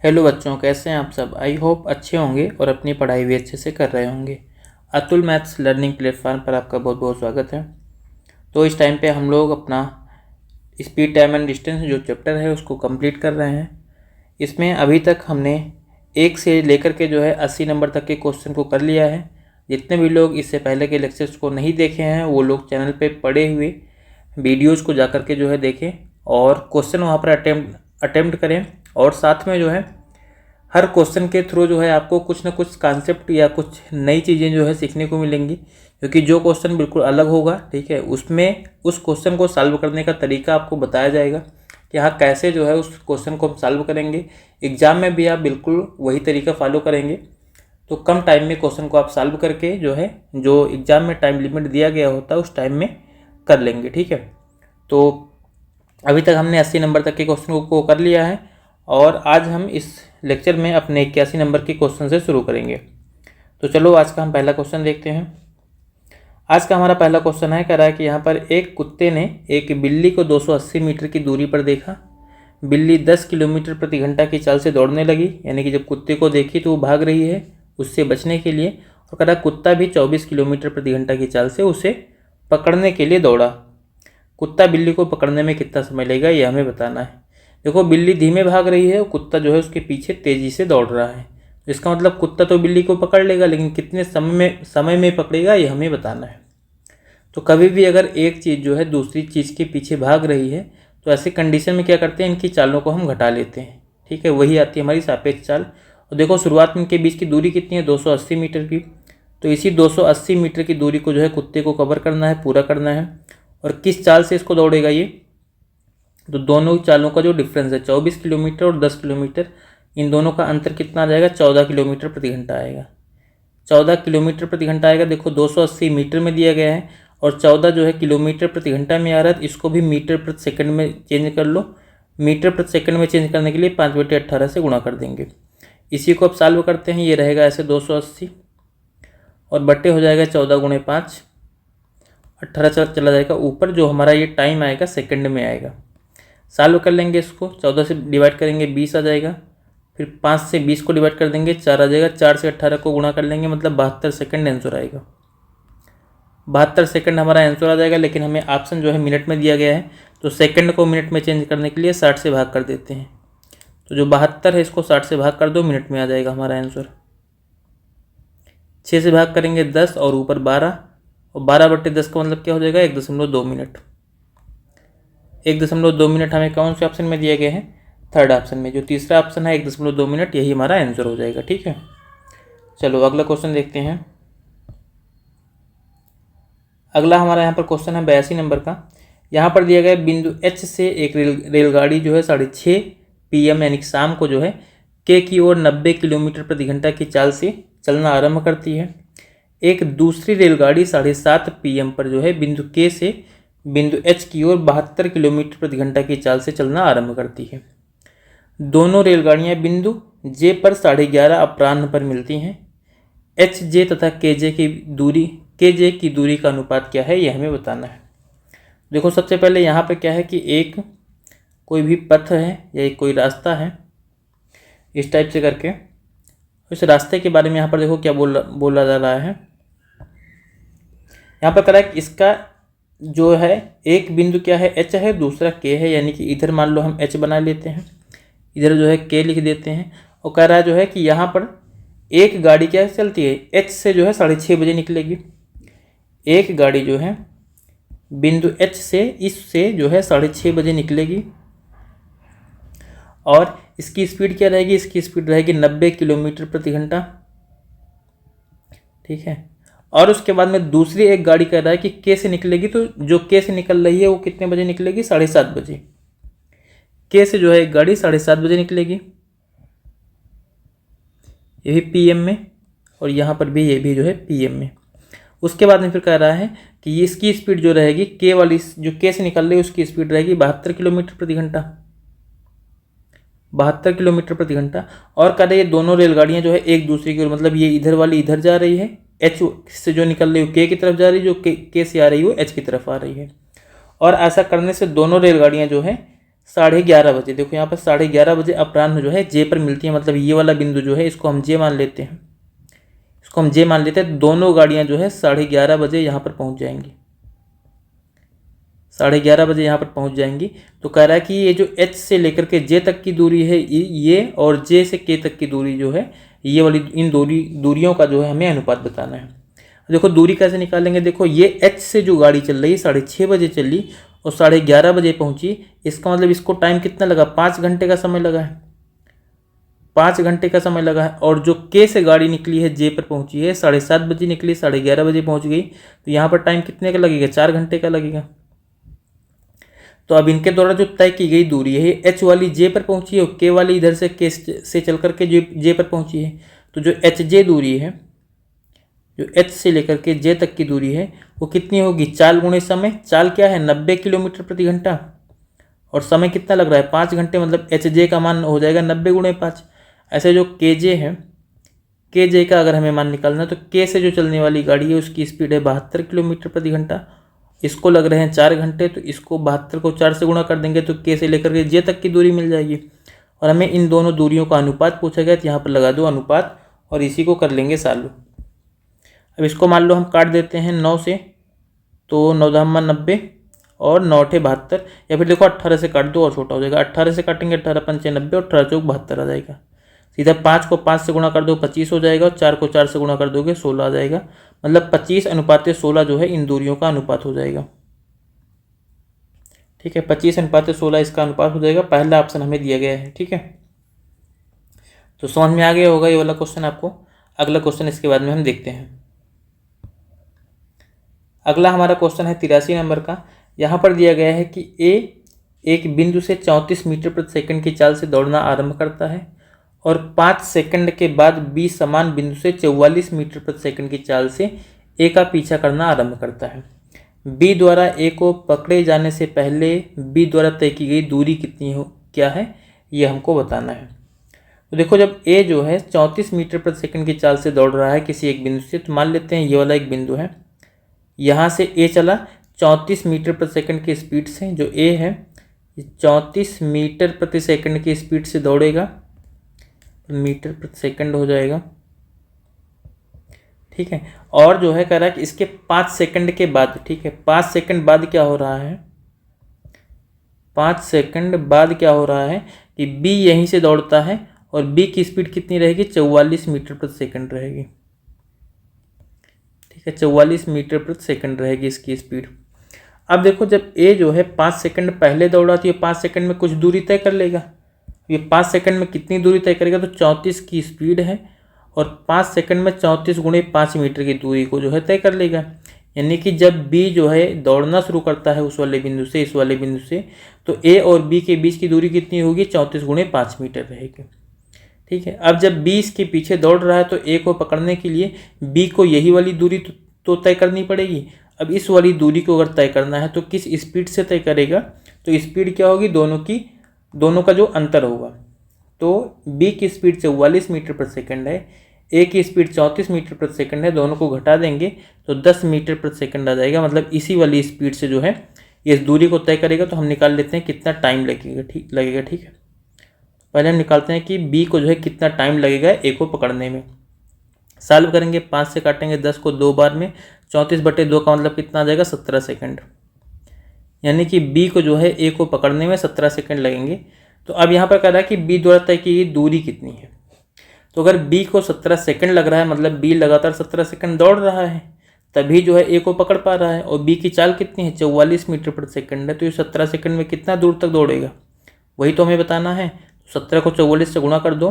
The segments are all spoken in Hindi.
हेलो बच्चों, कैसे हैं आप सब। आई होप अच्छे होंगे और अपनी पढ़ाई भी अच्छे से कर रहे होंगे। अतुल मैथ्स लर्निंग प्लेटफॉर्म पर आपका बहुत बहुत स्वागत है। तो इस टाइम पे हम लोग अपना स्पीड टाइम एंड डिस्टेंस जो चैप्टर है उसको कंप्लीट कर रहे हैं। इसमें अभी तक हमने 1 से लेकर के जो है 80 नंबर तक के क्वेश्चन को कर लिया है। जितने भी लोग इससे पहले के लेक्चर्स को नहीं देखे हैं वो लोग चैनल पे पड़े हुए वीडियोज़ को जा कर के जो है देखें और क्वेश्चन वहाँ पर अटेम्प्ट करें। और साथ में जो है हर क्वेश्चन के थ्रू जो है आपको कुछ ना कुछ कॉन्सेप्ट या कुछ नई चीज़ें जो है सीखने को मिलेंगी, क्योंकि जो क्वेश्चन बिल्कुल अलग होगा, ठीक है, उसमें उस क्वेश्चन को सॉल्व करने का तरीका आपको बताया जाएगा कि हाँ कैसे जो है उस क्वेश्चन को हम सॉल्व करेंगे। एग्ज़ाम में भी आप बिल्कुल वही तरीका फॉलो करेंगे तो कम टाइम में क्वेश्चन को आप सॉल्व करके जो है जो एग्ज़ाम में टाइम लिमिट दिया गया होता है उस टाइम में कर लेंगे, ठीक है। तो अभी तक हमने 80 नंबर तक के क्वेश्चन को कर लिया है और आज हम इस लेक्चर में अपने 81 नंबर के क्वेश्चन से शुरू करेंगे। तो चलो आज का हम पहला क्वेश्चन देखते हैं। आज का हमारा पहला क्वेश्चन है, कह रहा है कि यहाँ पर एक कुत्ते ने एक बिल्ली को 280 मीटर की दूरी पर देखा। बिल्ली 10 किलोमीटर प्रति घंटा की चाल से दौड़ने लगी, यानी कि जब कुत्ते को देखी तो वो भाग रही है उससे बचने के लिए। और कह रहा कुत्ता भी 24 किलोमीटर प्रति घंटा की चाल से उसे पकड़ने के लिए दौड़ा। कुत्ता बिल्ली को पकड़ने में कितना समय लगेगा ये हमें बताना है। देखो, बिल्ली धीमे भाग रही है और कुत्ता जो है उसके पीछे तेज़ी से दौड़ रहा है। इसका मतलब कुत्ता तो बिल्ली को पकड़ लेगा, लेकिन कितने समय में पकड़ेगा ये हमें बताना है। तो कभी भी अगर एक चीज़ जो है दूसरी चीज़ के पीछे भाग रही है तो ऐसी कंडीशन में क्या करते हैं, इनकी चालों को हम घटा लेते हैं, ठीक है। वही आती है हमारी सापेक्ष चाल। और देखो शुरुआत में इनके बीच की दूरी कितनी है, 280 मीटर की। तो इसी 280 मीटर की दूरी को जो है कुत्ते को कवर करना है, पूरा करना है। और किस चाल से इसको दौड़ेगा ये, तो दोनों चालों का जो डिफरेंस है 24 किलोमीटर और 10 किलोमीटर, इन दोनों का अंतर कितना आ जाएगा, 14 किलोमीटर प्रति घंटा आएगा। 14 किलोमीटर प्रति घंटा आएगा। देखो 280 मीटर में दिया गया है और 14 जो है किलोमीटर प्रति घंटा में आ रहा है, तो इसको भी मीटर प्रति सेकंड में चेंज कर लो। मीटर प्रति सेकंड में चेंज करने के लिए 5/18 से गुणा कर देंगे। इसी को अब सॉल्व करते हैं। ये रहेगा ऐसे 280 और बट्टे हो जाएगा 14 × 5, 18 चला जाएगा ऊपर। जो हमारा ये टाइम आएगा सेकंड में आएगा। सॉल्व कर लेंगे इसको, 14 से डिवाइड करेंगे 20 आ जाएगा। फिर 5 से 20 को डिवाइड कर देंगे 4 आ जाएगा। 4 से 18 को गुणा कर लेंगे, मतलब 72 सेकंड आंसर आएगा। 72 सेकंड हमारा आंसर आ जाएगा। लेकिन हमें ऑप्शन जो है मिनट में दिया गया है, तो सेकंड को मिनट में चेंज करने के लिए 60 से भाग कर देते हैं। तो जो 72 है इसको 60 से भाग कर दो, मिनट में आ जाएगा हमारा आंसर। 6 से भाग करेंगे 10 और ऊपर 12, और 12/10 का मतलब क्या हो जाएगा, 1.2 मिनट। 1.2 मिनट हमें कौन से ऑप्शन में दिया गया है, थर्ड ऑप्शन में। जो तीसरा ऑप्शन है 1.2 मिनट, यही हमारा आंसर हो जाएगा, ठीक है। चलो अगला क्वेश्चन देखते हैं। अगला हमारा यहाँ पर क्वेश्चन है 82 नंबर का। यहाँ पर दिया गया बिंदु एच से एक रेलगाड़ी जो है 6:30 PM यानी कि शाम को जो है के की ओर 90 किलोमीटर प्रति घंटा की चाल से चलना आरंभ करती है। एक दूसरी रेलगाड़ी 7:30 PM पर जो है बिंदु के से बिंदु एच की ओर 72 किलोमीटर प्रति घंटा की चाल से चलना आरंभ करती है। दोनों रेलगाड़ियां बिंदु जे पर 11:30 अपराह्न पर मिलती हैं। एच जे तथा के जे की दूरी का अनुपात क्या है, यह हमें बताना है। देखो सबसे पहले यहाँ पर क्या है कि एक कोई भी पथ है या एक कोई रास्ता है, इस टाइप से करके इस रास्ते के बारे में यहाँ पर देखो क्या बोला जा रहा है। यहाँ पर कह रहा है कि इसका जो है एक बिंदु क्या है, एच है, दूसरा के है, यानी कि इधर मान लो हम एच बना लेते हैं, इधर जो है के लिख देते हैं। और कह रहा है जो है कि यहाँ पर एक गाड़ी क्या चलती है, एच से जो है 6:30 बजे निकलेगी। एक गाड़ी जो है बिंदु एच से इससे जो है 6:30 बजे निकलेगी और इसकी स्पीड क्या रहेगी, इसकी स्पीड रहेगी 90 किलोमीटर प्रति घंटा, ठीक है। और उसके बाद में दूसरी एक गाड़ी कह रहा है कि के से निकलेगी, तो जो के से निकल रही है वो कितने बजे निकलेगी, 7:30 बजे। के से जो है एक गाड़ी 7:30 बजे निकलेगी, ये भी PM में, और यहाँ पर भी ये भी जो है PM में। उसके बाद में फिर कह रहा है कि इसकी स्पीड जो रहेगी, के वाली जो के से निकल रही है उसकी स्पीड रहेगी 72 किलोमीटर प्रति घंटा, 72 किलोमीटर प्रति घंटा। और कह रहे ये दोनों रेलगाड़ियाँ जो है एक दूसरे की ओर, मतलब ये इधर वाली इधर जा रही है, एच से जो निकल रही है के की तरफ जा रही है, जो के से आ रही है वो एच की तरफ आ रही है। और ऐसा करने से दोनों रेलगाड़ियाँ जो है 11:30 बजे। देखो यहाँ पर 11:30 बजे अपराह्न जो है जे पर मिलती है, मतलब ये वाला बिंदु जो है इसको हम जे मान लेते हैं, इसको हम जे मान लेते हैं। दोनों गाड़ियाँ जो है 11:30 बजे यहाँ पर पहुँच जाएंगी, 11:30 बजे यहाँ पर पहुँच जाएंगी। तो कह रहा है कि ये जो एच से लेकर के जे तक की दूरी है ये, और जे से के तक की दूरी जो है ये वाली, इन दूरियों का जो है हमें अनुपात बताना है। देखो दूरी कैसे निकालेंगे, देखो ये एच से जो गाड़ी चल रही है 6:30 बजे चली और 11:30 बजे पहुंची, इसका मतलब इसको टाइम कितना लगा, 5 घंटे का समय लगा है, 5 घंटे का समय लगा है। और जो के से गाड़ी निकली है जे पर पहुंची है 7:30 बजे निकली, 11:30 बजे पहुंच गई, तो यहाँ पर टाइम कितने का लगेगा, 4 घंटे का लगेगा। तो अब इनके द्वारा जो तय की गई दूरी है एच वाली जे पर पहुंची है और के वाली इधर से के से चल करके जे पर पहुंची है। तो जो एच जे दूरी है, जो एच से लेकर के जे तक की दूरी है वो कितनी होगी, चाल गुणे समय। चाल क्या है, 90 किलोमीटर प्रति घंटा, और समय कितना लग रहा है, 5 घंटे, मतलब एच जे का मान हो जाएगा 90 गुणे 5। ऐसे जो के जे है, के जे का अगर हमें मान निकालना है तो के से जो चलने वाली गाड़ी है उसकी स्पीड है 72 किलोमीटर प्रति घंटा, इसको लग रहे हैं 4 घंटे, तो इसको 72 को 4 से गुणा कर देंगे तो के से लेकर के जे तक की दूरी मिल जाएगी। और हमें इन दोनों दूरियों का अनुपात पूछा गया, तो यहाँ पर लगा दो अनुपात और इसी को कर लेंगे चालू। अब इसको मान लो हम काट देते हैं 9 से, तो 9 दाम 90 और 9 8 72, या फिर देखो 18 से काट दो और छोटा हो जाएगा, 18 से काटेंगे 18 पंचे 90 और 18 चौक 72 आ जाएगा। सीधा 5 को 5 से गुणा कर दो 25 हो जाएगा, और 4 को 4 से गुणा कर दोगे 16 आ जाएगा, मतलब 25:16 जो है इन दूरियों का अनुपात हो जाएगा। ठीक है, 25:16 इसका अनुपात हो जाएगा। पहला ऑप्शन हमें दिया गया है। ठीक है, तो समझ में आ गया होगा ये वाला क्वेश्चन आपको। अगला क्वेश्चन इसके बाद में हम देखते हैं। अगला हमारा क्वेश्चन है 83 नंबर का। यहाँ पर दिया गया है कि ए एक बिंदु से 34 मीटर प्रति सेकंड की चाल से दौड़ना आरंभ करता है और 5 सेकंड के बाद बी समान बिंदु से 44 मीटर प्रति सेकंड की चाल से ए का पीछा करना आरंभ करता है। बी द्वारा ए को पकड़े जाने से पहले बी द्वारा तय की गई दूरी कितनी हो, क्या है, ये हमको बताना है। तो देखो जब ए जो है 34 मीटर प्रति सेकंड की चाल से दौड़ रहा है किसी एक बिंदु से, तो मान लेते हैं ये वाला एक बिंदु है, यहाँ से ए चला 34 मीटर प्रति सेकंड की स्पीड से, जो ए है 34 मीटर प्रति सेकंड की स्पीड से दौड़ेगा, मीटर प्रति सेकंड हो जाएगा। ठीक है, और जो है कह रहा है कि इसके 5 सेकंड के बाद, ठीक है 5 सेकंड बाद क्या हो रहा है, 5 सेकंड बाद क्या हो रहा है कि बी यहीं से दौड़ता है और बी की स्पीड कितनी रहेगी, 44 मीटर प्रति सेकंड रहेगी। ठीक है, 44 मीटर प्रति सेकंड रहेगी इसकी स्पीड। अब देखो जब ए जो है 5 सेकंड पहले दौड़ा तो ये 5 सेकंड में कुछ दूरी तय कर लेगा। ये 5 सेकंड में कितनी दूरी तय करेगा, तो 34 की स्पीड है और 5 सेकंड में 34 गुणे 5 मीटर की दूरी को जो है तय कर लेगा। यानी कि जब बी जो है दौड़ना शुरू करता है उस वाले बिंदु से इस वाले बिंदु से, तो ए और बी के बीच की दूरी कितनी होगी, 34 गुणे 5 मीटर रहेगी। ठीक है, अब जब बी इसके पीछे दौड़ रहा है तो ए को पकड़ने के लिए बी को यही वाली दूरी तो तय करनी पड़ेगी। अब इस वाली दूरी को अगर तय करना है तो किस स्पीड से तय करेगा, तो स्पीड क्या होगी, दोनों का जो अंतर होगा। तो बी की स्पीड 44 मीटर प्रति सेकंड है, ए की स्पीड 34 मीटर प्रति सेकंड है, दोनों को घटा देंगे तो 10 मीटर प्रति सेकंड आ जाएगा। मतलब इसी वाली स्पीड से जो है इस दूरी को तय करेगा। तो हम निकाल लेते हैं कितना टाइम लगेगा। ठीक है, पहले हम निकालते हैं कि बी को जो है कितना टाइम लगेगा ए को पकड़ने में। सॉल्व करेंगे, 5 से काटेंगे 10 को 2 बार में, 34/2 का मतलब कितना आ जाएगा, 17 सेकंड। यानी कि बी को जो है ए को पकड़ने में 17 सेकंड लगेंगे। तो अब यहाँ पर कह रहा है कि बी द्वारा तय की गई दूरी कितनी है। तो अगर बी को 17 सेकंड लग रहा है, मतलब बी लगातार 17 सेकंड दौड़ रहा है, तभी जो है ए को पकड़ पा रहा है। और बी की चाल कितनी है, 44 मीटर प्रति सेकंड है। तो ये 17 सेकंड में कितना दूर तक दौड़ेगा, वही तो हमें बताना है। 17 को 44 से गुणा कर दो,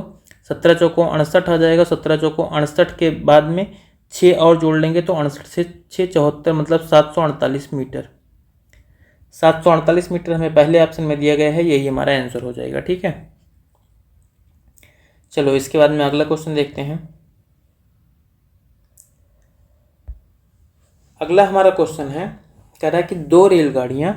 17 चौको 68 आ जाएगा। 17 चौको 68 के बाद में 6 और जोड़ लेंगे तो 68 से 6 74, मतलब 748 मीटर। 748 मीटर हमें पहले ऑप्शन में दिया गया है, यही हमारा आंसर हो जाएगा। ठीक है, चलो इसके बाद में अगला क्वेश्चन देखते हैं। अगला हमारा क्वेश्चन है, कह रहा है कि 2 रेलगाड़ियां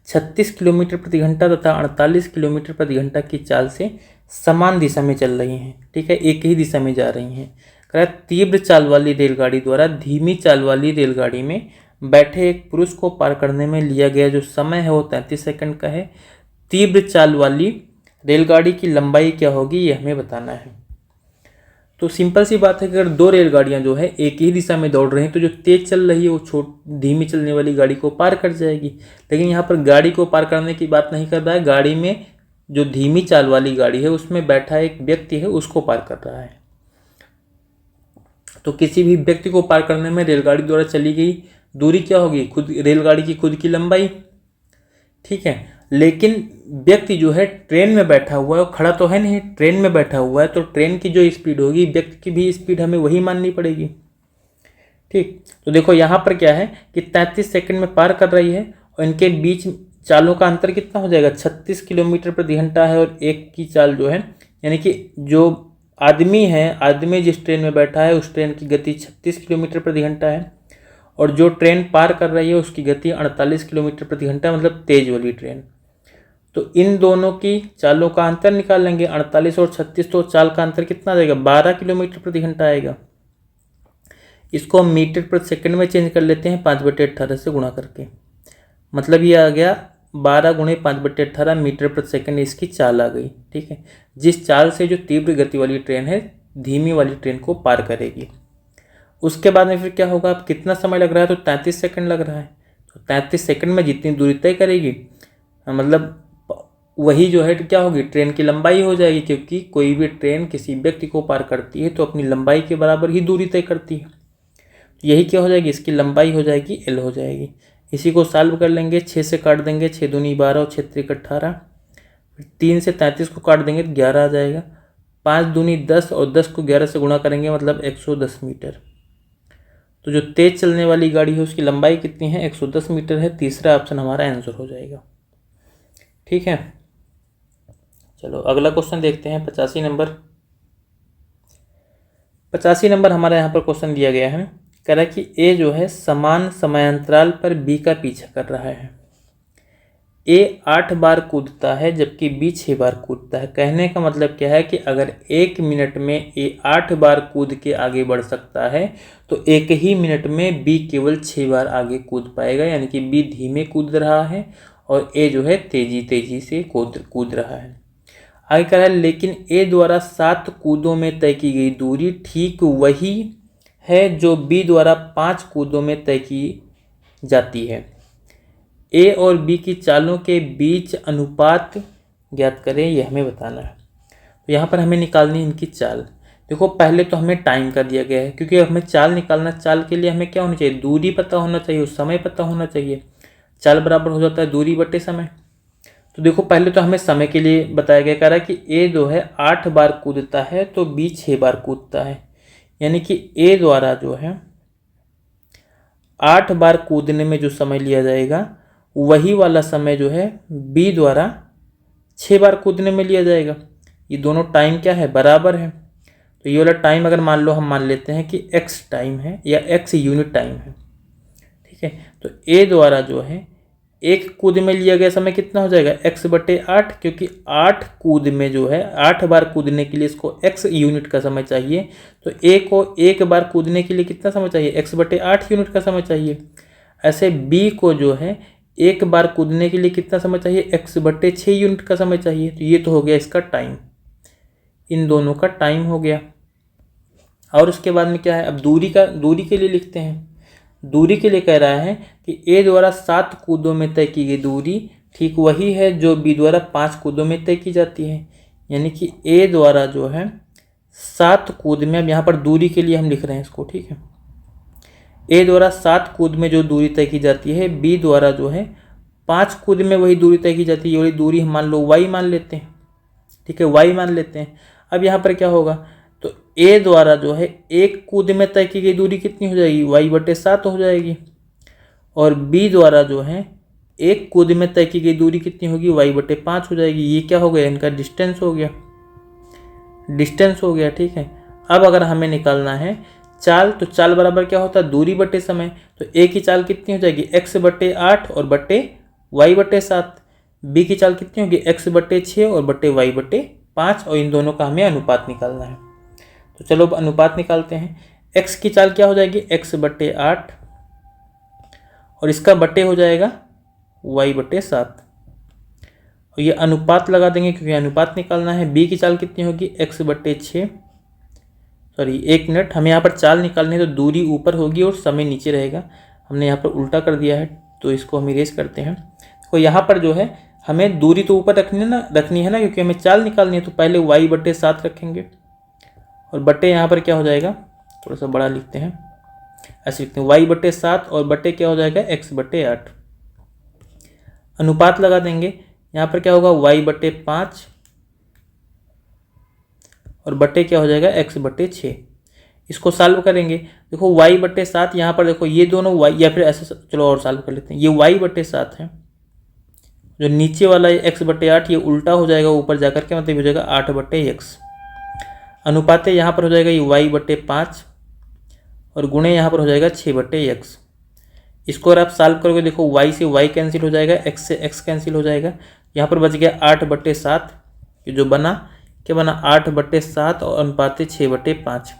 36 किलोमीटर प्रति घंटा तथा 48 किलोमीटर प्रति घंटा की चाल से समान दिशा में चल रही हैं। ठीक है, एक ही दिशा में जा रही हैं। कह रहा है तीव्र चाल वाली रेलगाड़ी द्वारा धीमी चाल वाली रेलगाड़ी में बैठे एक पुरुष को पार करने में लिया गया जो समय है वो 33 सेकंड का है। तीव्र चाल वाली रेलगाड़ी की लंबाई क्या होगी ये हमें बताना है। तो सिंपल सी बात है कि अगर दो रेलगाड़ियां जो है एक ही दिशा में दौड़ रही हैं तो जो तेज चल रही है वो धीमी चलने वाली गाड़ी को पार कर जाएगी। लेकिन यहाँ पर गाड़ी को पार करने की बात नहीं कर रहा है, गाड़ी में जो धीमी चाल वाली गाड़ी है उसमें बैठा एक व्यक्ति है उसको पार कर रहा है। तो किसी भी व्यक्ति को पार करने में रेलगाड़ी द्वारा चली गई दूरी क्या होगी, खुद रेलगाड़ी की खुद की लंबाई, ठीक है। लेकिन व्यक्ति जो है ट्रेन में बैठा हुआ है, वो खड़ा तो है नहीं, ट्रेन में बैठा हुआ है, तो ट्रेन की जो स्पीड होगी व्यक्ति की भी स्पीड हमें वही माननी पड़ेगी, ठीक। तो देखो यहाँ पर क्या है कि 33 सेकंड में पार कर रही है और इनके बीच चालों का अंतर कितना हो जाएगा, 36 किलोमीटर प्रति घंटा है। और एक की चाल जो है यानी कि जो आदमी है, आदमी जिस ट्रेन में बैठा है उस ट्रेन की गति 36 किलोमीटर प्रति घंटा है और जो ट्रेन पार कर रही है उसकी गति 48 किलोमीटर प्रति घंटा, मतलब तेज वाली ट्रेन। तो इन दोनों की चालों का अंतर निकाल लेंगे, 48 और 36, तो चाल का अंतर कितना आ जाएगा, 12 किलोमीटर प्रति घंटा आएगा। इसको हम मीटर प्रति सेकंड में चेंज कर लेते हैं 5/18 से गुणा करके, मतलब ये आ गया 12 गुणे 5/18 मीटर प्रति सेकंड इसकी चाल आ गई, ठीक है। जिस चाल से जो तीव्र गति वाली ट्रेन है धीमी वाली ट्रेन को पार करेगी। उसके बाद में फिर क्या होगा, अब कितना समय लग रहा है, तो 33 सेकंड लग रहा है। तो 33 सेकंड में जितनी दूरी तय करेगी मतलब वही जो है क्या होगी, ट्रेन की लंबाई हो जाएगी, क्योंकि कोई भी ट्रेन किसी व्यक्ति को पार करती है तो अपनी लंबाई के बराबर ही दूरी तय करती है। यही क्या हो जाएगी, इसकी लंबाई हो जाएगी L हो जाएगी। इसी को सॉल्व कर लेंगे, 6 से काट देंगे, 6 दूनी 12 और 6 त्रिक 18, 3 से 33 को काट देंगे तो 11 आ जाएगा, 5 दूनी 10 और 10 को 11 से गुणा करेंगे मतलब 110 मीटर। तो जो तेज चलने वाली गाड़ी है उसकी लंबाई कितनी है, 110 मीटर है। तीसरा ऑप्शन हमारा आंसर हो जाएगा, ठीक है। चलो अगला क्वेश्चन देखते हैं, 85 नंबर। 85 नंबर हमारा यहाँ पर क्वेश्चन दिया गया है, कह रहा है कि ए जो है समान समयांतराल पर बी का पीछा कर रहा है। ए 8 बार कूदता है जबकि बी 6 बार कूदता है। कहने का मतलब क्या है कि अगर 1 मिनट में ए 8 बार कूद के आगे बढ़ सकता है तो 1 ही मिनट में बी केवल 6 बार आगे कूद पाएगा, यानी कि बी धीमे कूद रहा है और ए जो है तेजी से कूद रहा है। आगे कह रहा है लेकिन ए द्वारा 7 कूदों में तय की गई दूरी ठीक वही है जो बी द्वारा 5 कूदों में तय की जाती है। ए और बी की चालों के बीच अनुपात ज्ञात करें, यह हमें बताना है। तो यहाँ पर हमें निकालनी है इनकी चाल। देखो पहले तो हमें टाइम का दिया गया है, क्योंकि हमें चाल निकालना, चाल के लिए हमें क्या होना चाहिए, दूरी पता होना चाहिए और समय पता होना चाहिए। चाल बराबर हो जाता है दूरी बटे समय। तो देखो पहले तो हमें समय के लिए बताया गया, कह रहा है कि ए जो है 8 बार कूदता है तो बी 6 बार कूदता है, यानी कि ए द्वारा जो है 8 बार कूदने में जो समय लिया जाएगा वही वाला समय जो है बी द्वारा 6 बार कूदने में लिया जाएगा। ये दोनों टाइम क्या है, बराबर है। तो ये वाला टाइम अगर मान लो हम मान लेते हैं कि x टाइम है या x यूनिट टाइम है, ठीक है। तो a द्वारा जो है एक कूद में लिया गया समय कितना हो जाएगा, x/8, क्योंकि 8 कूद में जो है 8 बार कूदने के लिए इसको x यूनिट का समय चाहिए, तो a को एक बार कूदने के लिए कितना समय चाहिए, x/8 यूनिट का समय चाहिए। ऐसे b को जो है एक बार कूदने के लिए कितना समय चाहिए, x/6 यूनिट का समय चाहिए। तो ये तो हो गया इसका टाइम, इन दोनों का टाइम हो गया। और उसके बाद में क्या है, अब दूरी के लिए लिखते हैं। दूरी के लिए कह रहा है कि ए द्वारा 7 कूदों में तय की गई दूरी ठीक वही है जो बी द्वारा 5 कूदों में तय की जाती है, यानी कि ए द्वारा जो है 7 कूद में, अब यहाँ पर दूरी के लिए हम लिख रहे हैं इसको, ठीक है। ए द्वारा 7 कूद में जो दूरी तय की जाती है, बी द्वारा जो है 5 कूद में वही दूरी तय की जाती है। ये वाली दूरी हम मान लो y मान लेते हैं, ठीक है, y मान लेते हैं। अब यहाँ पर क्या होगा, तो ए द्वारा जो है एक कूद में तय की गई दूरी कितनी हो जाएगी, y/7 हो जाएगी। और बी द्वारा जो है एक कूद में तय की गई दूरी कितनी होगी, y/5 हो जाएगी। ये क्या हो गया, इनका डिस्टेंस हो गया, ठीक है। अब अगर हमें निकालना है चाल, तो चाल बराबर क्या होता है, दूरी बटे समय। तो ए की चाल कितनी हो जाएगी, x/8 और बटे y/7। बी की चाल कितनी होगी, x/6 और बटे y/5, और इन दोनों का हमें अनुपात निकालना है। तो चलो अब अनुपात निकालते हैं। x की चाल क्या हो जाएगी, x/8 और इसका बटे हो जाएगा y/7। और ये अनुपात लगा देंगे क्योंकि अनुपात निकालना है। बी की चाल कितनी होगी, x/6। सॉरी 1 मिनट, हमें यहाँ पर चाल निकालनी है तो दूरी ऊपर होगी और समय नीचे रहेगा। हमने यहाँ पर उल्टा कर दिया है तो इसको हम इरेज करते हैं। तो यहाँ पर जो है हमें दूरी तो ऊपर रखनी है ना क्योंकि हमें चाल निकालनी है। तो पहले y/7 रखेंगे और बट्टे यहाँ पर क्या हो जाएगा, थोड़ा सा बड़ा लिखते हैं, ऐसे लिखते हैं y/7 और बट्टे क्या हो जाएगा x/8। अनुपात लगा देंगे, यहाँ पर क्या होगा y/5 और बट्टे क्या हो जाएगा x/6। इसको सॉल्व करेंगे, देखो y/7 यहाँ पर देखो ये दोनों y, या फिर ऐसे चलो और सॉल्व कर लेते हैं। ये y/7 है, जो नीचे वाला x/8 ये उल्टा हो जाएगा ऊपर जाकर के, मतलब हो जाएगा 8/x। अनुपात यहाँ पर हो जाएगा ये y/5 और गुणे यहाँ पर हो जाएगा 6/x। इसको अगर आप सॉल्व करोगे देखो y से y कैंसिल हो जाएगा, x से x कैंसिल हो जाएगा, यहाँ पर बच गया 8/7। ये जो बना क्या बना 8/7 और अनुपात 6/5।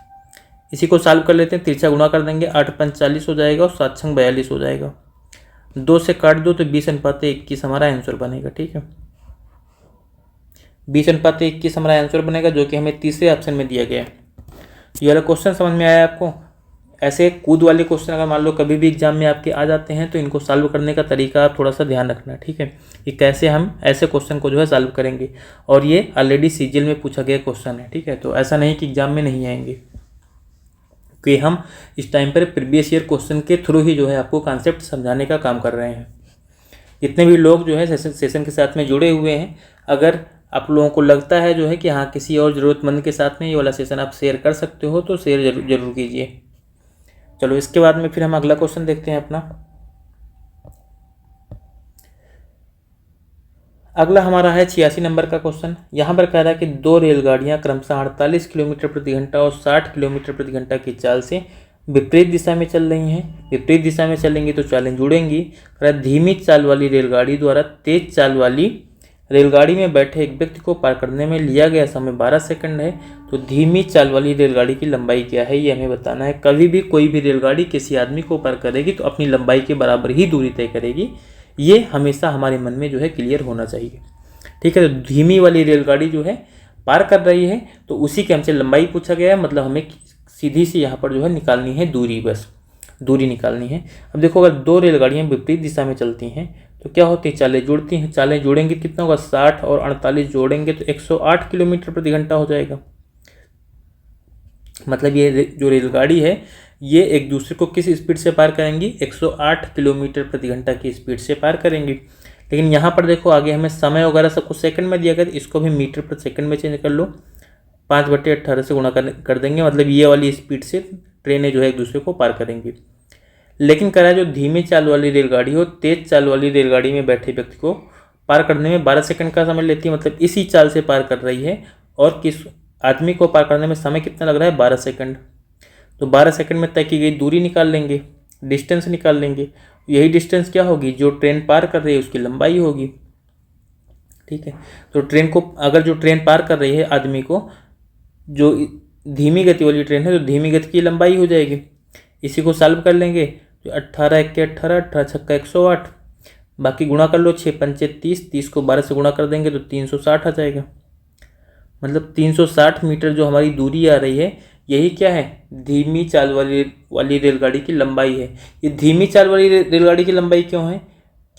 इसी को सॉल्व कर लेते हैं, तिरछा गुणा कर देंगे, 8×5 40 हो जाएगा और 7×6 42 हो जाएगा। 2 से काट दो तो 20:21 हमारा आंसर बनेगा। ठीक है, 20:21 हमारा आंसर बनेगा, जो कि हमें तीसरे ऑप्शन में दिया गया है। ये वाला क्वेश्चन समझ में आया आपको। ऐसे कूद वाले क्वेश्चन अगर मान लो कभी भी एग्जाम में आपके आ जाते हैं तो इनको सॉल्व करने का तरीका आप थोड़ा सा ध्यान रखना। ठीक है, कि कैसे हम ऐसे क्वेश्चन को जो है सॉल्व करेंगे। और ये ऑलरेडी सीजीएल में पूछा गया क्वेश्चन है। ठीक है, तो ऐसा नहीं कि एग्जाम में नहीं आएंगे, कि हम इस टाइम पर प्रीवियस ईयर क्वेश्चन के थ्रू ही जो है आपको कॉन्सेप्ट समझाने का काम कर रहे हैं। जितने भी लोग जो है सेशन के साथ में जुड़े हुए हैं, अगर आप लोगों को लगता है जो है कि हाँ किसी और ज़रूरतमंद के साथ में ये वाला सेशन आप शेयर कर सकते हो तो शेयर जरूर कीजिए। चलो इसके बाद में फिर हम अगला क्वेश्चन देखते हैं अपना। अगला हमारा है 86 नंबर का क्वेश्चन। यहाँ पर कह रहा है कि 2 रेलगाड़ियाँ क्रमशः 48 किलोमीटर प्रति घंटा और 60 किलोमीटर प्रति घंटा की चाल से विपरीत दिशा में चल रही हैं। विपरीत दिशा में चलेंगी तो चालें जुड़ेंगी। धीमी चाल वाली रेलगाड़ी द्वारा तेज चाल वाली रेलगाड़ी में बैठे एक व्यक्ति को पार करने में लिया गया समय 12 सेकंड है। तो धीमी चाल वाली रेलगाड़ी की लंबाई क्या है, ये हमें बताना है। कभी भी कोई भी रेलगाड़ी किसी आदमी को पार करेगी तो अपनी लंबाई के बराबर ही दूरी तय करेगी। ये हमेशा हमारे मन में जो है क्लियर होना चाहिए। ठीक है, तो धीमी वाली रेलगाड़ी जो है पार कर रही है तो उसी के हमसे लंबाई पूछा गया है, मतलब हमें सीधी सी यहाँ पर जो है निकालनी है दूरी, बस दूरी निकालनी है। अब देखो अगर 2 रेलगाड़ियाँ विपरीत दिशा में चलती हैं तो क्या होती है, चालें जुड़ती हैं। चालें जुड़ेंगे कितना होगा, 60 और 48 जोड़ेंगे तो 108 किलोमीटर प्रति घंटा हो जाएगा। मतलब ये जो रेलगाड़ी है ये एक दूसरे को किस स्पीड से पार करेंगी, 108 किलोमीटर प्रति घंटा की स्पीड से पार करेंगी। लेकिन यहाँ पर देखो आगे हमें समय वगैरह सब कुछ सेकंड में दिया गया, इसको भी मीटर प्रति सेकंड में चेंज कर लो, 5/18 से गुणा कर देंगे। मतलब ये वाली स्पीड से ट्रेनें जो है एक दूसरे को पार करेंगी। लेकिन कह रहा है जो धीमी चाल वाली रेलगाड़ी हो तेज चाल वाली रेलगाड़ी में बैठे व्यक्ति को पार करने में 12 सेकंड का समय लेती है। मतलब इसी चाल से पार कर रही है और किस आदमी को पार करने में समय कितना लग रहा है, 12 सेकंड। तो 12 सेकंड में तय की गई दूरी निकाल लेंगे, डिस्टेंस निकाल लेंगे। यही डिस्टेंस क्या होगी, जो ट्रेन पार कर रही है उसकी लंबाई होगी। ठीक है, तो ट्रेन को अगर जो ट्रेन पार कर रही है आदमी को, जो धीमी गति वाली ट्रेन है तो धीमी गति की लंबाई हो जाएगी। इसी को सॉल्व कर लेंगे तो 18 × 18, 18×6 108, बाकी गुणा कर लो, 6×5 30, 30 को 12 से गुणा कर देंगे तो 360 आ जाएगा। मतलब 360 मीटर जो हमारी दूरी आ रही है यही क्या है, धीमी चाल वाली रेलगाड़ी की लंबाई है। ये धीमी चाल वाली रेलगाड़ी की लंबाई क्यों है,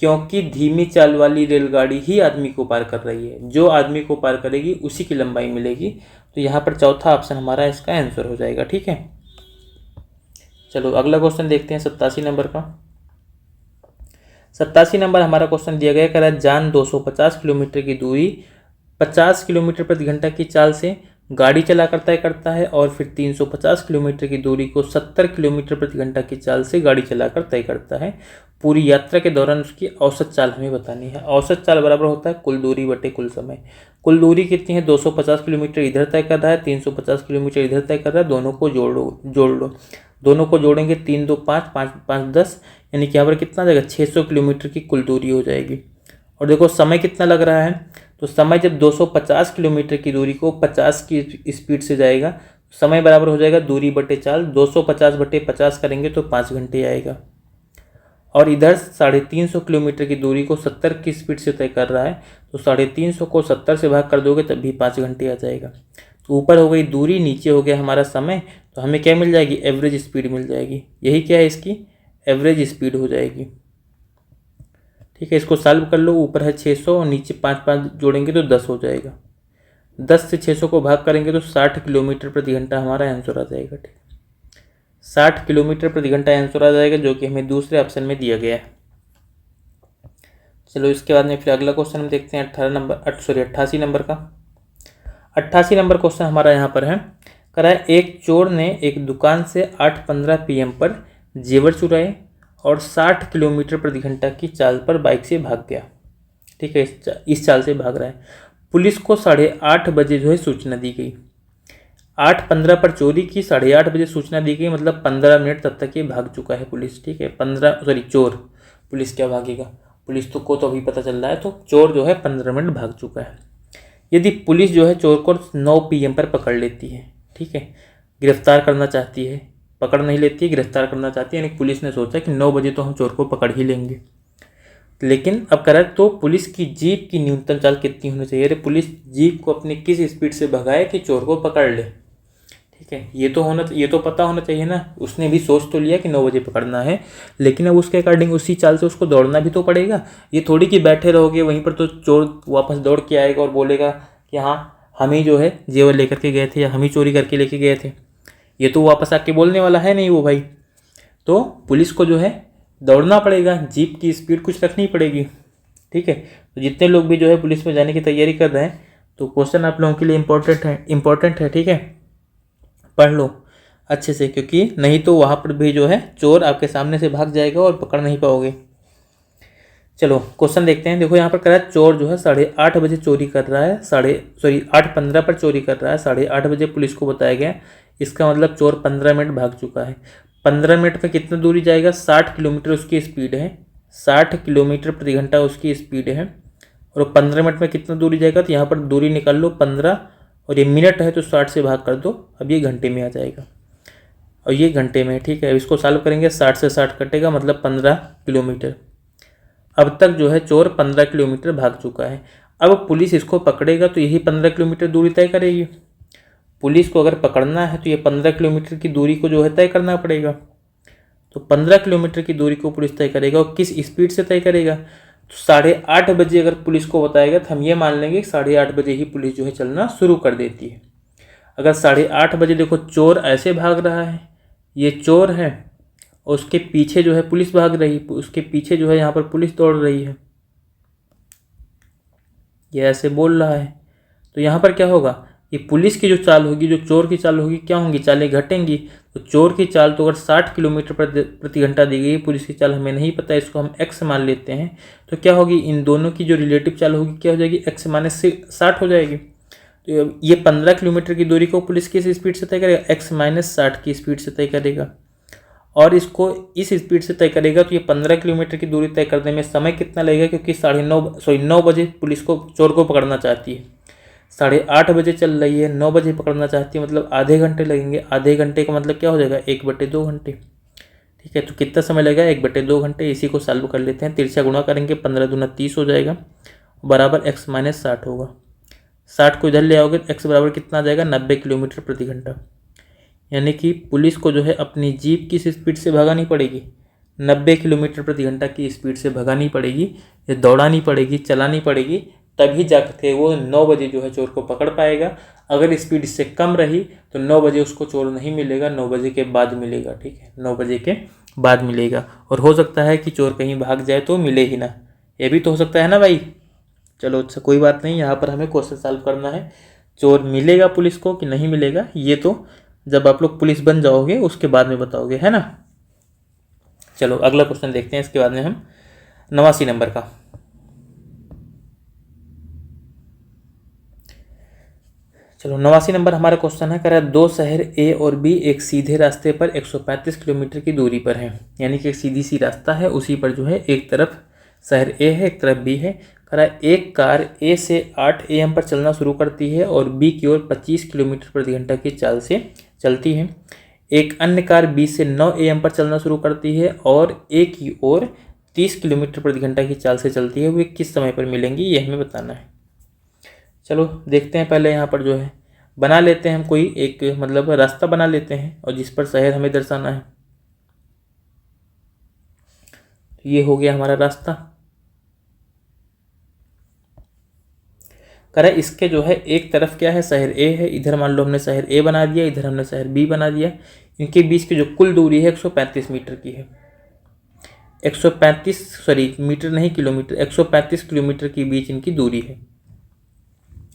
क्योंकि धीमी चाल वाली रेलगाड़ी ही आदमी को पार कर रही है। जो आदमी को पार करेगी उसी की लंबाई मिलेगी। तो यहाँ पर चौथा ऑप्शन हमारा इसका आंसर हो जाएगा। ठीक है, चलो अगला क्वेश्चन देखते हैं 87 नंबर का। 87 नंबर हमारा क्वेश्चन दिया गया, कह रहा है जान 250 किलोमीटर की दूरी 50 किलोमीटर प्रति घंटा की चाल से गाड़ी चलाकर तय करता है और फिर 350 किलोमीटर की दूरी को 70 किलोमीटर प्रति घंटा की चाल से गाड़ी चलाकर तय करता है। पूरी यात्रा के दौरान उसकी औसत चाल हमें बतानी है। औसत चाल बराबर होता है कुल दूरी बटे कुल समय। कुल दूरी कितनी है, 250 किलोमीटर इधर तय कर रहा है, 350 किलोमीटर इधर तय कर रहा है। दोनों को जोड़ लो, दोनों को जोड़ेंगे 3 2 5 5 5 10, यानी कि यहाँ पर कितना जाएगा, 600 किलोमीटर की कुल दूरी हो जाएगी। और देखो समय कितना लग रहा है, तो समय जब 250 किलोमीटर की दूरी को 50 की स्पीड से जाएगा, समय बराबर हो जाएगा दूरी बटे चाल। 250 बटे 50 करेंगे तो 5 घंटे आएगा। और इधर 350 किलोमीटर की दूरी को 70 की स्पीड से तय कर रहा है तो 350 को 70 से भाग कर दोगे तब भी 5 घंटे आ जाएगा। तो ऊपर हो गई दूरी, नीचे हो गया हमारा समय, तो हमें क्या मिल जाएगी, एवरेज स्पीड मिल जाएगी। यही क्या है, इसकी एवरेज स्पीड हो जाएगी। ठीक है, इसको सॉल्व कर लो। ऊपर है 600 और नीचे 5 जोड़ेंगे तो 10 हो जाएगा। 10 से 600 को भाग करेंगे तो 60 किलोमीटर प्रति घंटा हमारा आंसर आ जाएगा। ठीक, 60 किलोमीटर प्रति घंटा आंसर आ जाएगा, जो कि हमें दूसरे ऑप्शन में दिया गया है। चलो इसके बाद में फिर अगला क्वेश्चन हम देखते हैं 88 नंबर का। 88 नंबर क्वेश्चन हमारा यहाँ पर है, कह रहा है एक चोर ने एक दुकान से 8:15 PM पर जेवर चुराए और 60 किलोमीटर प्रति घंटा की चाल पर बाइक से भाग गया। ठीक है, इस चाल से भाग रहा है। पुलिस को 8:30 बजे जो है सूचना दी गई। 8:15 पर चोरी की, 8:30 बजे सूचना दी गई, मतलब 15 मिनट तब तक ये भाग चुका है पुलिस। ठीक है, चोर, पुलिस क्या भागेगा, पुलिस को तो अभी पता चल रहा है, तो चोर जो है 15 मिनट भाग चुका है। यदि पुलिस जो है चोर को 9 PM पर पकड़ लेती है, ठीक है, गिरफ्तार करना चाहती है, पकड़ नहीं लेती है, गिरफ्तार करना चाहती है, यानी पुलिस ने सोचा कि 9 बजे तो हम चोर को पकड़ ही लेंगे। लेकिन अब कह रहा है तो पुलिस की जीप की न्यूनतम चाल कितनी होनी चाहिए। अरे पुलिस जीप को अपनी किस स्पीड से भगाए कि चोर को पकड़ ले। ठीक है, ये तो पता होना चाहिए ना। उसने भी सोच तो लिया कि 9 बजे पकड़ना है, लेकिन अब उसके अकॉर्डिंग उसी चाल से उसको दौड़ना भी तो पड़ेगा। ये थोड़ी कि बैठे रहोगे वहीं पर तो चोर वापस दौड़ के आएगा और बोलेगा कि हाँ हम ही जो है जेवर लेकर के गए थे या हम ही चोरी करके लेके गए थे। ये तो वापस आके बोलने वाला है नहीं वो भाई। तो पुलिस को जो है दौड़ना पड़ेगा, जीप की स्पीड कुछ रखनी पड़ेगी। ठीक है, तो जितने लोग भी जो है पुलिस में जाने की तैयारी कर रहे हैं, तो क्वेश्चन आप लोगों के लिए इम्पोर्टेंट है। ठीक है, पढ़ लो अच्छे से, क्योंकि नहीं तो वहाँ पर भी जो है चोर आपके सामने से भाग जाएगा और पकड़ नहीं पाओगे। चलो क्वेश्चन देखते हैं। देखो यहाँ पर कह रहा है चोर जो है 8:30 बजे चोरी कर रहा है, 8:15 पर चोरी कर रहा है, 8:30 बजे पुलिस को बताया गया। इसका मतलब चोर 15 मिनट भाग चुका है। 15 मिनट में कितना दूरी जाएगा, 60 किलोमीटर उसकी स्पीड है, 60 किलोमीटर प्रति घंटा उसकी स्पीड है। और 15 मिनट में कितना दूरी जाएगा, तो यहाँ पर दूरी निकाल लो 15, और ये मिनट है तो 60 से भाग कर दो, अब ये घंटे में आ जाएगा, और ये घंटे में। ठीक है, इसको सॉल्व करेंगे, 60 से 60 कटेगा, मतलब 15 किलोमीटर। अब तक जो है चोर 15 किलोमीटर भाग चुका है। अब पुलिस इसको पकड़ेगा तो यही 15 किलोमीटर दूरी तय करेगी। पुलिस को अगर पकड़ना है तो ये 15 किलोमीटर की दूरी को जो है तय करना पड़ेगा। तो 15 किलोमीटर की दूरी को पुलिस तय करेगा, और किस स्पीड से तय करेगा, तो 8:30 बजे अगर पुलिस को बताएगा तो हम ये मान लेंगे कि 8:30 बजे ही पुलिस जो है चलना शुरू कर देती है। अगर 8:30 बजे देखो चोर ऐसे भाग रहा है, ये चोर है, और उसके पीछे जो है पुलिस भाग रही, उसके पीछे जो है यहाँ पर पुलिस दौड़ रही है, ये ऐसे बोल रहा है, तो यहाँ पर क्या होगा, ये पुलिस की जो चाल होगी, जो चोर की चाल होगी, क्या होंगी, चालें घटेंगी। तो चोर की चाल तो अगर 60 किलोमीटर प्रति घंटा दी गई, पुलिस की चाल हमें नहीं पता, इसको हम x मान लेते हैं, तो क्या होगी, इन दोनों की जो रिलेटिव चाल होगी क्या हो जाएगी, x - 60 हो जाएगी। तो ये 15 किलोमीटर की दूरी को पुलिस किस स्पीड से तय करेगा, x - 60 की स्पीड से तय करेगा, और इसको इस स्पीड से तय करेगा। तो ये 15 किलोमीटर की दूरी तय करने में समय कितना लगेगा, क्योंकि 9 बजे पुलिस को चोर को पकड़ना चाहती है, 8:30 बजे चल रही है, 9 बजे पकड़ना चाहती है, मतलब आधे घंटे लगेंगे। आधे घंटे का मतलब क्या हो जाएगा, 1/2 घंटे। ठीक है, तो कितना समय लगेगा, 1/2 घंटे। इसी को सॉल्व कर लेते हैं, तिरछा गुणा करेंगे, 15 दूना 30 हो जाएगा, बराबर x - 60 होगा। 60 को इधर ले आओगे तो x बराबर कितना आ जाएगा, 90 किलोमीटर प्रति घंटा। यानी कि पुलिस को जो है अपनी जीप किस स्पीड से भगानी पड़ेगी, 90 किलोमीटर प्रति घंटा की स्पीड से भगानी पड़ेगी, या दौड़ानी पड़ेगी, चलानी पड़ेगी, तभी जाकर वो 9 बजे जो है चोर को पकड़ पाएगा। अगर स्पीड इससे कम रही तो 9 बजे उसको चोर नहीं मिलेगा, 9 बजे के बाद मिलेगा। ठीक है, 9 बजे के बाद मिलेगा, और हो सकता है कि चोर कहीं भाग जाए तो मिले ही ना, ये भी तो हो सकता है ना भाई। चलो अच्छा, कोई बात नहीं, यहाँ पर हमें क्वेश्चन सॉल्व करना है, चोर मिलेगा पुलिस को कि नहीं मिलेगा, ये तो जब आप लोग पुलिस बन जाओगे उसके बाद में बताओगे, है ना। चलो अगला क्वेश्चन देखते हैं, इसके बाद में हम 89 नंबर का। चलो 89 नंबर हमारा क्वेश्चन है, कह रहा है 2 शहर ए और बी एक सीधे रास्ते पर 135 किलोमीटर की दूरी पर है, यानी कि एक सीधी सी रास्ता है, उसी पर जो है एक तरफ शहर ए है, एक तरफ बी है। कह रहा है एक कार ए से 8 AM पर चलना शुरू करती है और बी की ओर 25 किलोमीटर प्रति घंटा की चाल से चलती है। एक अन्य कार बी से 9 AM पर चलना शुरू करती है और ए की ओर 30 किलोमीटर प्रति घंटा की चाल से चलती है वे किस समय पर मिलेंगी, ये हमें बताना है। चलो देखते हैं, पहले यहाँ पर जो है बना लेते हैं हम कोई एक मतलब रास्ता बना लेते हैं और जिस पर शहर हमें दर्शाना है। ये हो गया हमारा रास्ता। कह रहा है इसके जो है एक तरफ क्या है, शहर ए है, इधर मान लो हमने शहर ए बना दिया, इधर हमने शहर बी बना दिया। इनके बीच की जो कुल दूरी है 135 मीटर की है। 135 सॉरी मीटर नहीं किलोमीटर, 135 किलोमीटर के बीच इनकी दूरी है।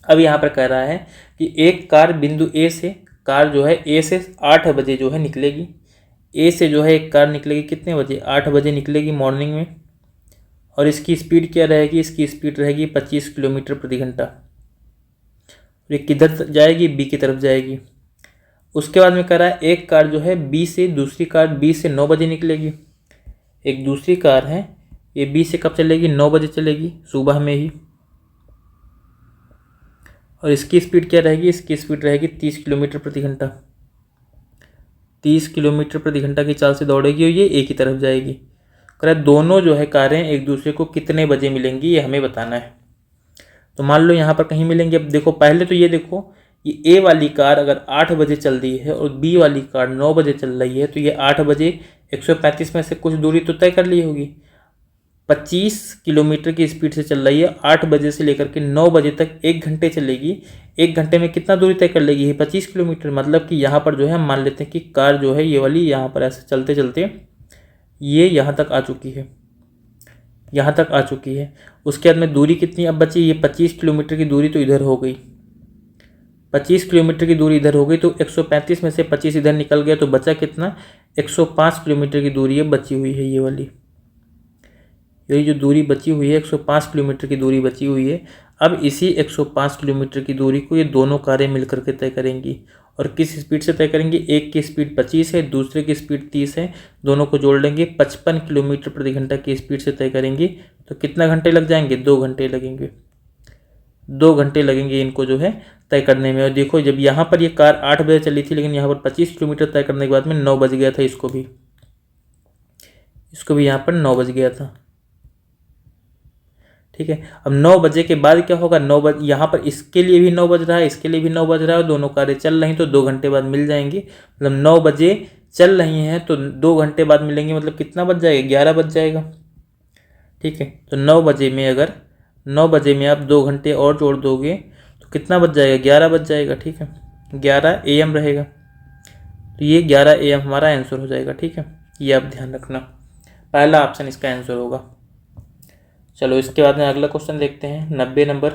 अब यहाँ पर कह रहा है कि एक कार बिंदु ए से, कार जो है ए से 8 बजे जो है निकलेगी। ए से जो है एक कार निकलेगी कितने बजे, 8 बजे निकलेगी मॉर्निंग में। और इसकी स्पीड क्या रहेगी, इसकी स्पीड रहेगी 25 किलोमीटर प्रति घंटा। ये किधर जाएगी, बी की तरफ जाएगी। उसके बाद में कह रहा है एक कार जो है बी से, दूसरी कार बी से 9 बजे निकलेगी। एक दूसरी कार है, ये बी से कब चलेगी, 9 बजे चलेगी सुबह में ही। और इसकी स्पीड क्या रहेगी, इसकी स्पीड रहेगी 30 किलोमीटर प्रति घंटा। 30 किलोमीटर प्रति घंटा की चाल से दौड़ेगी और ये ए की तरफ जाएगी। कह रहा है दोनों जो है कारें एक दूसरे को कितने बजे मिलेंगी, ये हमें बताना है। तो मान लो यहाँ पर कहीं मिलेंगे। अब देखो पहले तो ये देखो, ये ए वाली कार अगर 8 बजे चल रही है और बी वाली कार 9 बजे चल रही है, तो ये 8 बजे 135 में से कुछ दूरी तो तय कर ली होगी। 25 किलोमीटर की स्पीड से चल रही है, 8 बजे से लेकर के 9 बजे तक 1 घंटे चलेगी। 1 घंटे में कितना दूरी तय कर लेगी, ये 25 किलोमीटर। मतलब कि यहाँ पर जो है हम मान लेते हैं कि कार जो है ये वाली यहाँ पर ऐसे चलते चलते ये यहाँ तक आ चुकी है, यहाँ तक आ चुकी है। उसके बाद में दूरी कितनी अब बची, ये 25 किलोमीटर की दूरी तो इधर हो गई। 25 किलोमीटर की दूरी इधर हो गई, तो 135 में से 25 इधर निकल गया, तो बचा कितना, 105 किलोमीटर की दूरी है बची हुई है। ये वाली यही जो दूरी बची हुई है 105 किलोमीटर की दूरी बची हुई है। अब इसी 105 किलोमीटर की दूरी को ये दोनों कारें मिलकर के तय करेंगी। और किस स्पीड से तय करेंगे, एक की स्पीड 25 है, दूसरे की स्पीड 30 है। दोनों को जोड़ लेंगे, 55 किलोमीटर प्रति घंटा की स्पीड से तय करेंगी। तो कितना घंटे लग जाएंगे, 2 घंटे लगेंगे। 2 घंटे लगेंगे इनको जो है तय करने में। और देखो जब यहाँ पर ये कार 8 बजे चली थी, लेकिन यहाँ पर 25 किलोमीटर तय करने के बाद में 9 बज गया था। इसको भी यहाँ पर 9 बज गया था। ठीक है, अब 9 बजे के बाद क्या होगा, 9 बजे यहाँ पर इसके लिए भी 9 बज रहा है, इसके लिए भी 9 बज रहा है, दोनों कारें चल रही तो 2 घंटे बाद मिल जाएंगी। मतलब 9 बजे चल रही हैं तो 2 घंटे बाद मिलेंगे, मतलब कितना बज जाएगा, 11 बज जाएगा। ठीक है, तो 9 बजे में अगर 9 बजे में आप 2 घंटे और जोड़ दोगे तो कितना बज जाएगा, 11 बज जाएगा। ठीक है, 11 AM रहेगा। तो ये 11 AM हमारा आंसर हो जाएगा। ठीक है, ये आप ध्यान रखना, पहला ऑप्शन इसका आंसर होगा। चलो इसके बाद में अगला क्वेश्चन देखते हैं, 90 नंबर।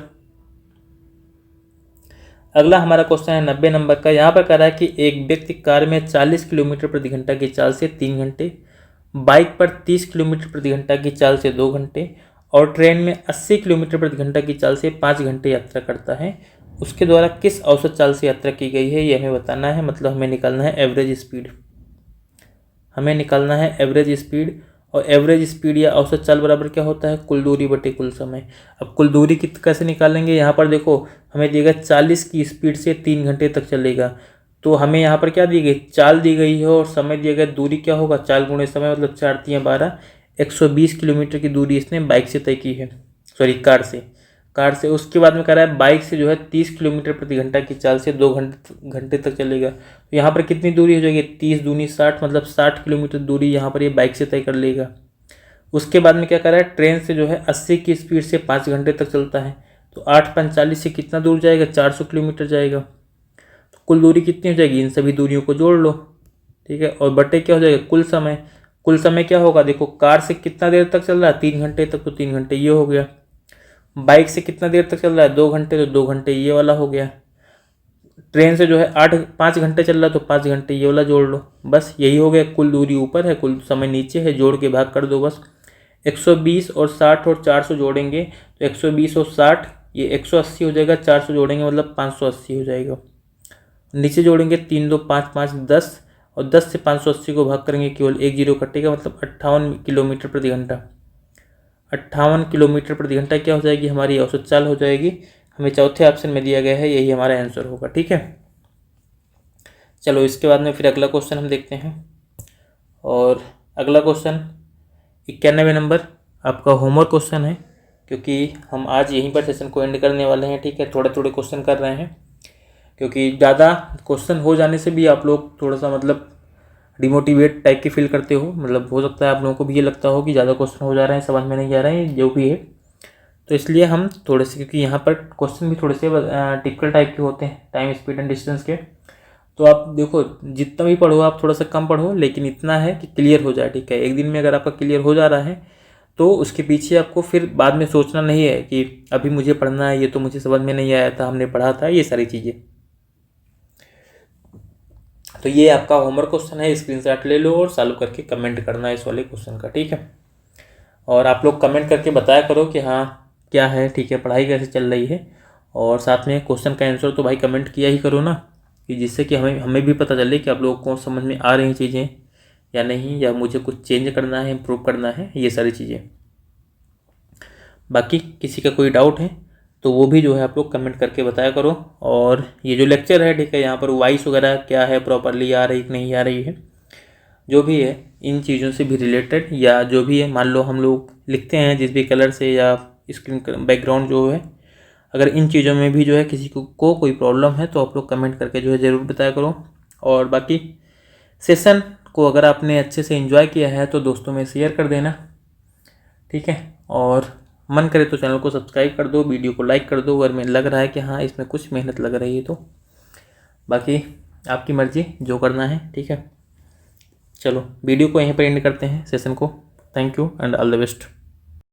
अगला हमारा क्वेश्चन है 90 नंबर का। यहाँ पर कह रहा है कि एक व्यक्ति कार में 40 किलोमीटर प्रति घंटा की चाल से 3 घंटे, बाइक पर 30 किलोमीटर प्रति घंटा की चाल से 2 घंटे और ट्रेन में 80 किलोमीटर प्रति घंटा की चाल से 5 घंटे यात्रा करता है। उसके द्वारा किस औसत चाल से यात्रा की गई है, ये हमें बताना है। मतलब हमें निकालना है एवरेज स्पीड। हमें निकालना है एवरेज स्पीड। और एवरेज स्पीड या औसत चाल बराबर क्या होता है, कुल दूरी बटे कुल समय। अब कुल दूरी कैसे निकालेंगे, यहाँ पर देखो हमें दिया गया 40 की स्पीड से 3 घंटे तक चलेगा। तो हमें यहाँ पर क्या दी गई, चाल दी गई है और समय दिया गया, दूरी क्या होगा, चाल गुणे समय, मतलब 4 3 12, 120 किलोमीटर की दूरी इसने बाइक से तय की है, सॉरी कार से। उसके बाद में कह रहा है बाइक से जो है 30 किलोमीटर प्रति घंटा की चाल से 2 घंटे तक चलेगा। तो यहाँ पर कितनी दूरी हो जाएगी, 30 दूनी 60, मतलब 60 किलोमीटर दूरी यहाँ पर ये बाइक से तय कर लेगा। उसके बाद में क्या कर रहा है, ट्रेन से जो है 80 की स्पीड से 5 घंटे तक चलता है। तो 8 5 40 से कितना दूर जाएगा, 400 किलोमीटर जाएगा। तो कुल दूरी कितनी हो जाएगी, इन सभी दूरियों को जोड़ लो। ठीक है, और बटे क्या हो जाएगा, कुल समय। कुल समय क्या होगा, देखो कार से कितना देर तक चल रहा है, 3 घंटे तक, तो 3 घंटे ये हो गया। बाइक से कितना देर तक चल रहा है, 2 घंटे, तो 2 घंटे ये वाला हो गया। ट्रेन से जो है 5 घंटे चल रहा है, तो 5 घंटे ये वाला जोड़ लो। बस यही हो गया, कुल दूरी ऊपर है, कुल समय नीचे है, जोड़ के भाग कर दो बस। 120 और 60 और 400 जोड़ेंगे तो 120 और 60 ये 180 हो जाएगा। 400 जोड़ेंगे मतलब 580 हो जाएगा। नीचे जोड़ेंगे 3 2 5 5 10 और 10 से 580 को भाग करेंगे, केवल 1 जीरो कटेगा, मतलब 58 किलोमीटर प्रति घंटा। 58 किलोमीटर प्रति घंटा क्या हो जाएगी, हमारी औसत चाल हो जाएगी। हमें चौथे ऑप्शन में दिया गया है, यही हमारा आंसर होगा। ठीक है, चलो इसके बाद में फिर अगला क्वेश्चन हम देखते हैं। और अगला क्वेश्चन 91 नंबर आपका होमवर्क क्वेश्चन है, क्योंकि हम आज यहीं पर सेशन को एंड करने वाले हैं। ठीक है, थोड़े थोड़े क्वेश्चन कर रहे हैं, क्योंकि ज़्यादा क्वेश्चन हो जाने से भी आप लोग थोड़ा सा मतलब डिमोटिवेट टाइप की फील करते हो। मतलब हो सकता है आप लोगों को भी ये लगता हो कि ज़्यादा क्वेश्चन हो जा रहे हैं, समझ में नहीं आ रहे हैं, जो भी है। तो इसलिए हम थोड़े से, क्योंकि यहाँ पर क्वेश्चन भी थोड़े से टिपिकल टाइप के होते हैं, टाइम स्पीड एंड डिस्टेंस के। तो आप देखो, जितना भी पढ़ो आप थोड़ा सा कम पढ़ो, लेकिन इतना है कि क्लियर हो जाए। ठीक है, एक दिन में अगर आपका क्लियर हो जा रहा है तो उसके पीछे आपको फिर बाद में सोचना नहीं है कि अभी मुझे पढ़ना है, ये तो मुझे समझ में नहीं आया था, हमने पढ़ा था, ये सारी चीज़ें। तो ये आपका होमवर्क क्वेश्चन है, स्क्रीनशॉट ले लो और सॉल्व करके कमेंट करना है इस वाले क्वेश्चन का। ठीक है, और आप लोग कमेंट करके बताया करो कि हाँ क्या है, ठीक है, पढ़ाई कैसे चल रही है। और साथ में क्वेश्चन का आंसर तो भाई कमेंट किया ही करो ना, कि जिससे कि हमें हमें भी पता चले कि आप लोगों को समझ में आ रही चीज़ें या नहीं, या मुझे कुछ चेंज करना है, इम्प्रूव करना है, ये सारी चीज़ें। बाकी किसी का कोई डाउट है तो वो भी जो है आप लोग कमेंट करके बताया करो। और ये जो लेक्चर है, ठीक है, यहाँ पर वॉइस वगैरह क्या है, प्रॉपरली आ रही कि नहीं आ रही है, जो भी है इन चीज़ों से भी रिलेटेड, या जो भी है, मान लो हम लोग लिखते हैं जिस भी कलर से या स्क्रीन बैकग्राउंड जो है, अगर इन चीज़ों में भी जो है किसी को कोई प्रॉब्लम है तो आप लोग कमेंट करके जो है ज़रूर बताया करो। और बाकी सेशन को अगर आपने अच्छे से एंजॉय किया है तो दोस्तों में शेयर कर देना। ठीक है, और मन करे तो चैनल को सब्सक्राइब कर दो, वीडियो को लाइक कर दो अगर मैं लग रहा है कि हाँ इसमें कुछ मेहनत लग रही है तो। बाकी आपकी मर्ज़ी, जो करना है। ठीक है, चलो वीडियो को यहीं पर एंड करते हैं, सेशन को। Thank you and all the best.